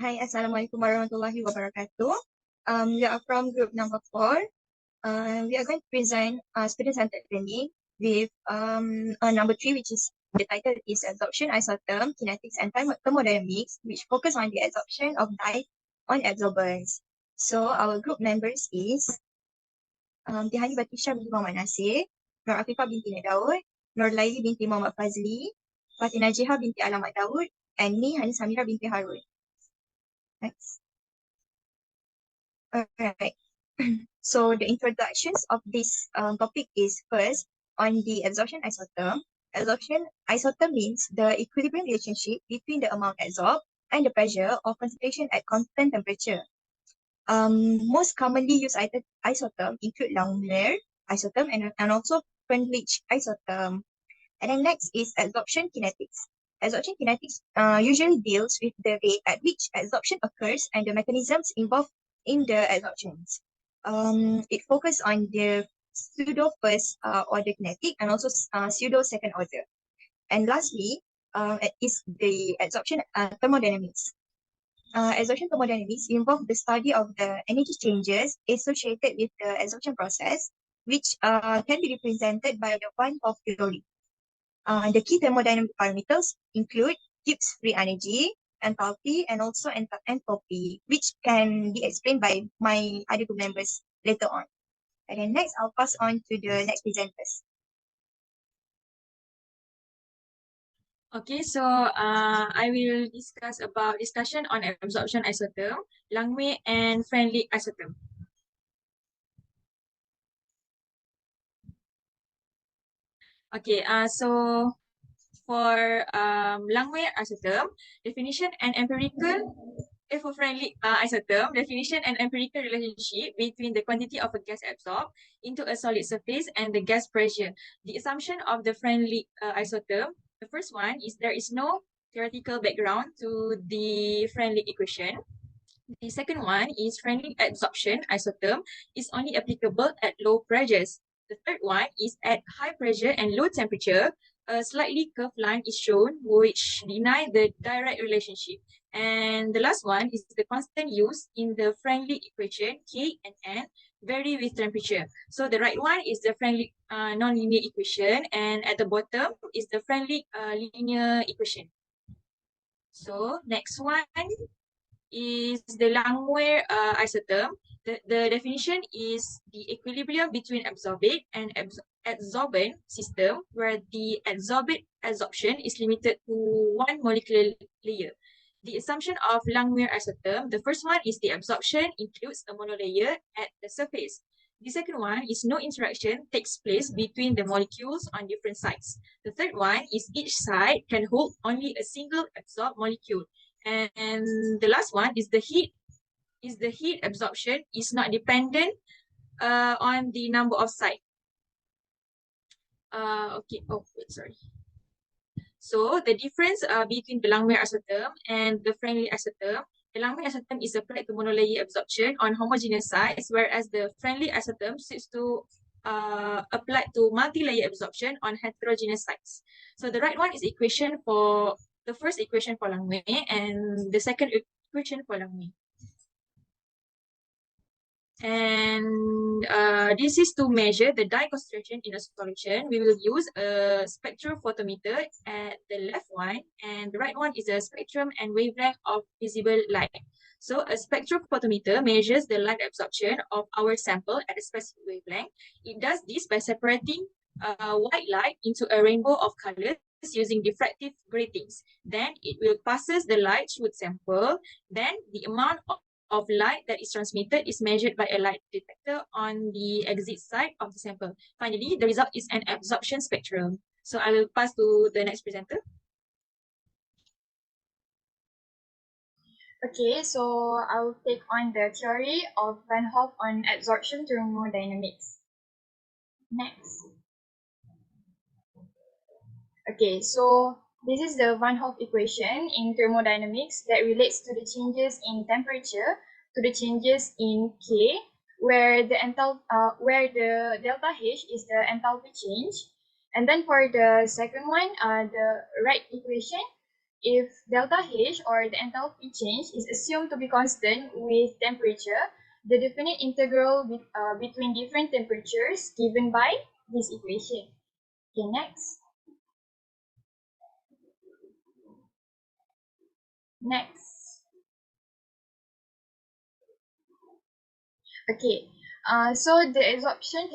Hi, Assalamualaikum warahmatullahi wabarakatuh. We are from group number 4. We are going to present student-centered learning with number 3, which is the title is Absorption, Isotherm, Kinetics, and Thermodynamics, which focus on the absorption of light on adsorbents. So our group members is Tihani Batisha binti Muhammad Nasir, Nur Afifah binti Nek Daud, Nur Laili binti Muhammad Fazli, Fatina Jiha binti Alamat Daud, and me, Hani Samira binti Harun. Next. Alright. So the introductions of this topic is first on the absorption isotherm. Absorption isotherm means the equilibrium relationship between the amount adsorbed and the pressure or concentration at constant temperature. Most commonly used isotherm include Langmuir isotherm and also Freundlich isotherm. And then next is absorption kinetics. Absorption kinetics usually deals with the rate at which absorption occurs and the mechanisms involved in the absorptions. It focuses on the pseudo first order kinetic and also pseudo second order. And lastly, is the absorption thermodynamics. Absorption thermodynamics involve the study of the energy changes associated with the absorption process, which can be represented by the Van Hoff theory. The key thermodynamic parameters include Gibbs free energy, enthalpy, and also entropy, which can be explained by my other group members later on. And then next, I'll pass on to the next presenters. Okay, so I will discussion on absorption isotherm, Langmuir and Freundlich isotherm. Okay, so for Langmuir isotherm, definition and empirical. For Freundlich isotherm, definition and empirical relationship between the quantity of a gas absorbed into a solid surface and the gas pressure. The assumption of the Freundlich isotherm, the first one is there is no theoretical background to the Freundlich equation. The second one is Freundlich adsorption isotherm is only applicable at low pressures. The third one is at high pressure and low temperature, a slightly curved line is shown which deny the direct relationship. And the last one is the constant use in the Freundlich equation, K and N vary with temperature. So the right one is the Freundlich nonlinear equation, and at the bottom is the Freundlich linear equation. So next one is the Langmuir isotherm. The definition is the equilibrium between absorbate and adsorbent system where the adsorption is limited to one molecular layer. The assumption of Langmuir isotherm, the first one is the absorption includes a monolayer at the surface. The second one is no interaction takes place between the molecules on different sides. The third one is each side can hold only a single absorbed molecule. And the last one is the heat absorption is not dependent on the number of sites. Okay, oh wait, sorry. So the difference between the Langmuir isotherm and the Freundlich isotherm, the Langmuir isotherm is applied to monolayer absorption on homogeneous sites, whereas the Freundlich isotherm suits to applied to multi-layer absorption on heterogeneous sites. So the right one is equation for the first equation for Langmuir and the second equation for Langmuir. And this is to measure the dye concentration in a solution. We will use a spectrophotometer at the left one, and the right one is a spectrum and wavelength of visible light. So a spectrophotometer measures the light absorption of our sample at a specific wavelength. It does this by separating white light into a rainbow of colors using diffractive gratings. Then it will passes the light through the sample. Then the amount of light that is transmitted is measured by a light detector on the exit side of the sample. Finally, the result is an absorption spectrum. So I will pass to the next presenter. Okay, so I'll take on the theory of Van Hoff on absorption thermodynamics. Next. Okay, so this is the Van Hoff equation in thermodynamics that relates to the changes in temperature to the changes in K, where the delta H is the enthalpy change. And then for the second one, the right equation, if delta H, or the enthalpy change, is assumed to be constant with temperature, the definite integral between different temperatures given by this equation. Okay, next. Next. Okay, so the absorption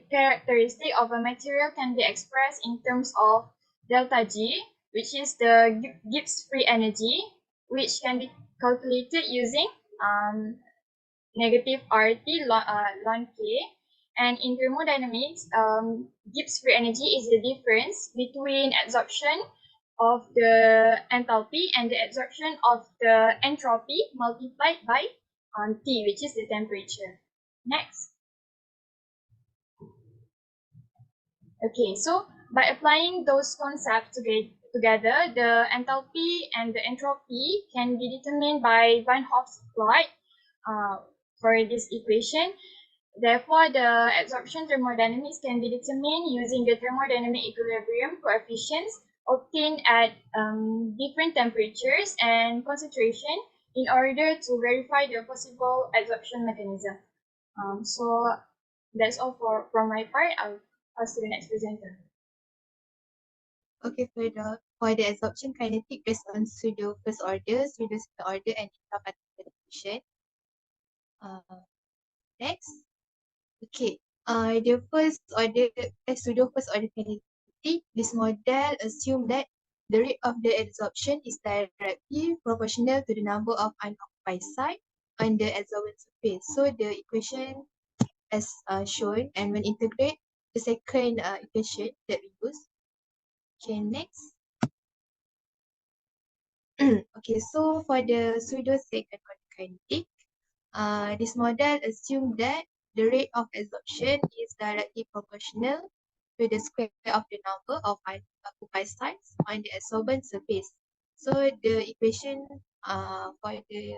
characteristic of a material can be expressed in terms of delta G, which is the Gibbs free energy, which can be calculated using negative RT ln K. And in thermodynamics, Gibbs free energy is the difference between absorption of the enthalpy and the absorption of the entropy multiplied by T, which is the temperature. Next. Okay, so by applying those concepts together, the enthalpy and the entropy can be determined by Van Hoff's plot for this equation. Therefore, the absorption thermodynamics can be determined using the thermodynamic equilibrium coefficients obtained at different temperatures and concentration in order to verify the possible absorption mechanism. So that's all from my part. I'll pass to the next presenter. Okay, for the absorption kinetic based on pseudo first order, pseudo second order, and intraparticle diffusion. Next. Okay. The first order, pseudo first order kinetic, this model assume that the rate of the absorption is directly proportional to the number of unoccupied site on the adsorbent surface. So the equation as shown, and when integrate the second equation that we use. Okay, next. Okay, so for the pseudo second order kinetic, this model assumes that the rate of absorption is directly proportional to the square of the number of unoccupied sites on the adsorbent surface. So the equation for the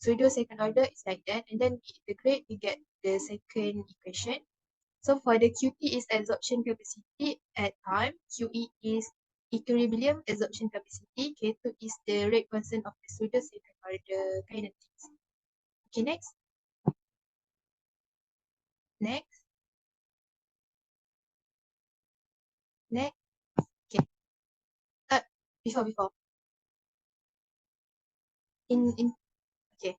pseudo second order is like that, and then we integrate, we get the second equation. So for the QT is absorption capacity at time, QE is equilibrium absorption capacity, K2 is the rate constant of the pseudo second order kinetics. Okay, next. Next. Next. Okay. Before. In okay.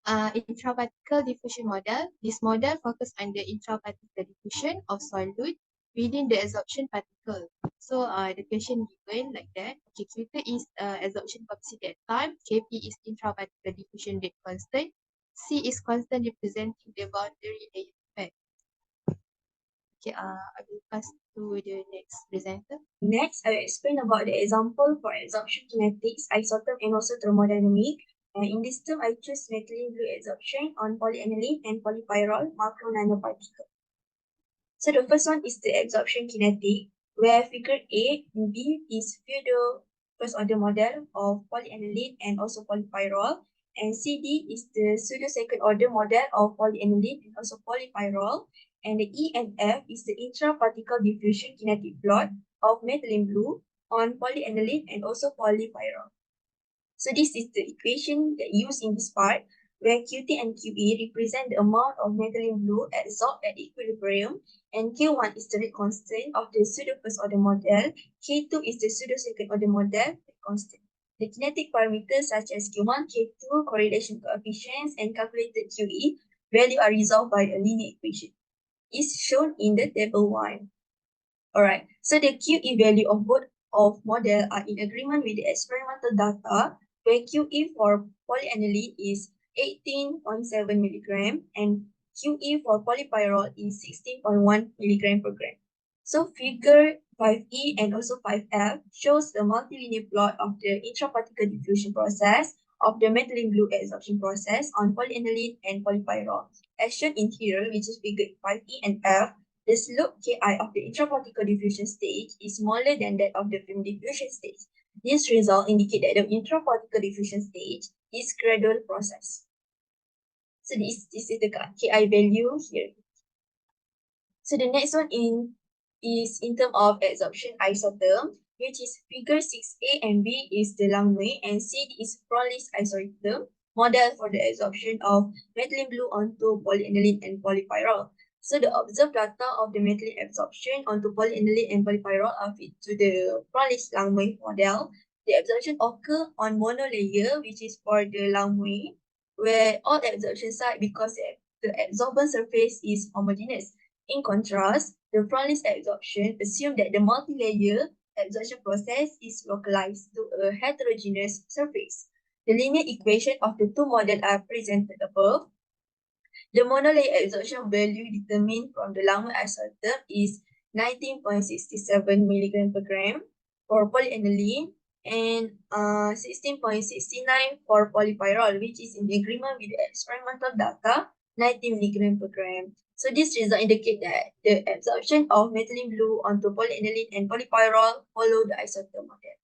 Intraparticle diffusion model. This model focus on the intraparticle diffusion of solute within the absorption particle. So the question given like that. Okay, Q2 is absorption capacity at time. Kp is intraparticle diffusion rate constant. C is constant representing the boundary layer effect. Okay, I will pass to the next presenter. Next, I will explain about the example for absorption kinetics, isotope, and also thermodynamic. In this term, I choose methylene blue absorption on polyaniline and polypyrrole macro nanoparticle. So the first one is the absorption kinetic, where figure A and B is pseudo first order model of polyaniline and also polypyrrole, and CD is the pseudo second order model of polyaniline and also polypyrrole, and the E and F is the intraparticle diffusion kinetic plot of methylene blue on polyaniline and also polypyrrole. So this is the equation that used in this part, where QT and QE represent the amount of methylene blue adsorbed at equilibrium, and Q1 is the rate constant of the pseudo first order model, K2 is the pseudo second order model rate constant. The kinetic parameters such as Q1, K2, correlation coefficients, and calculated QE value are resolved by a linear equation. Is shown in the table 1. Alright, so the QE value of both of model are in agreement with the experimental data, where QE for polyaniline is 18.7 milligram and QE for polypyrrole is 16.1 milligram per gram. So figure 5E and also 5F shows the multilinear plot of the intraparticle diffusion process of the methylene blue adsorption process on polyaniline and polypyrrole. As shown in here, which is figure 5E and F, the slope Ki of the intraparticle diffusion stage is smaller than that of the film diffusion stage. This result indicate that the intraparticle diffusion stage is gradual process. So this is the Ki value here. So the next one is in terms of absorption isotherm. which is figure 6A and B is the Langmuir and C is Froehlich's isotope model for the absorption of methylene blue onto polyaniline and polypyrrole. So the observed data of the methylene absorption onto polyaniline and polypyrrole are fit to the Froehlich-Langmuir model. The absorption occur on monolayer, which is for the Langmuir, where all absorption site because the absorbent surface is homogeneous. In contrast, the Froehlich absorption assumes that the multi-layer absorption process is localized to a heterogeneous surface. The linear equation of the two models are presented above. The monolayer absorption value determined from the Langmuir isotope is 19.67 mg per gram for polyaniline and 16.69 for polypyrrole, which is in agreement with the experimental data, 19 mg per gram. So this result indicate that the absorption of methylene blue onto polyaniline and polypyrrole follow the isotope model.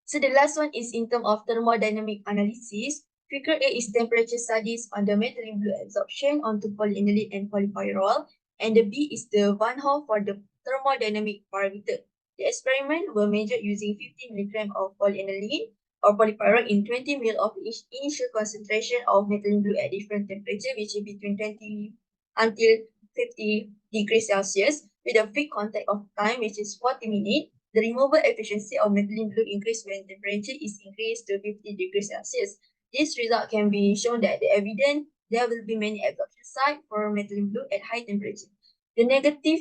So the last one is in terms of thermodynamic analysis. Figure A is temperature studies on the methylene blue absorption onto polyaniline and polypyrrole, and the B is the Van Hoff for the thermodynamic parameter. The experiment were measured using 50 mg of polyaniline or polypyrrole in 20 ml of each initial concentration of methylene blue at different temperature, which is between 20 until 50 degrees Celsius, with a peak contact of time, which is 40 minutes. The removal efficiency of methylene blue increases when temperature is increased to 50 degrees Celsius. This result can be shown that the evidence there will be many absorption sites for methylene blue at high temperature. The negative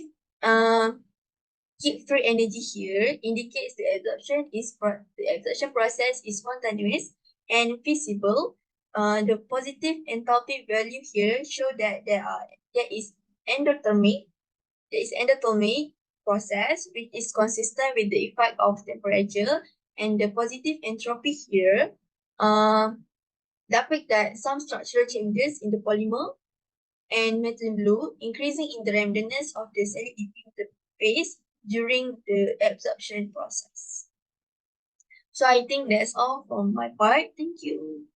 heat free energy here indicates the absorption process is spontaneous and feasible. The positive enthalpy value here show that there is endothermic process which is consistent with the effect of temperature, and the positive entropy here depict that some structural changes in the polymer and methylene blue, increasing in the randomness of the selectivity interface during the absorption process. So I think that's all from my part. Thank you.